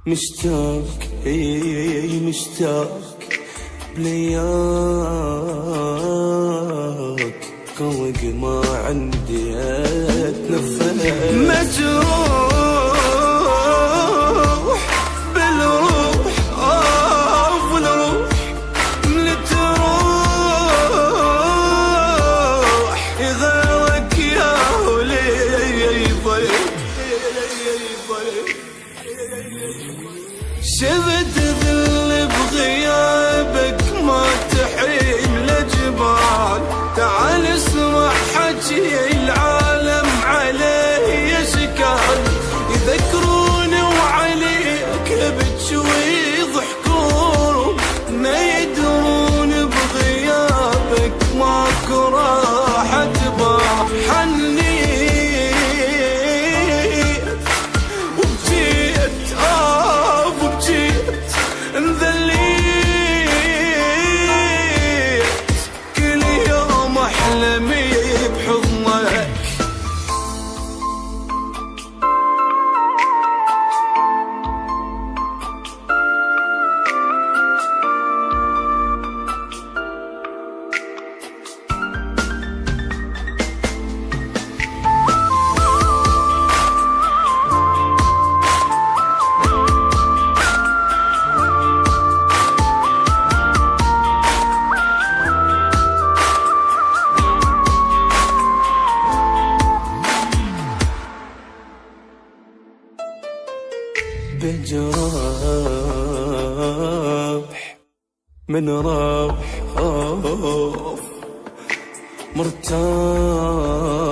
مشتاق مشتاق بلياك كوق ما عندي اتنفس مجروح بالروح بالروح لتروح غيرك يا ولي ضيق شفت ذل بغيابك ما تحيل لجبال تعال اسمع حكي العالم عليه يشكال يذكرون وعليك بتشوي يضحكون ما يدرون بغيابك ماكو راحة تباح حنيت وبجيت انذليت كل يوم احلمي بحضنك بجراح من راح مرتاح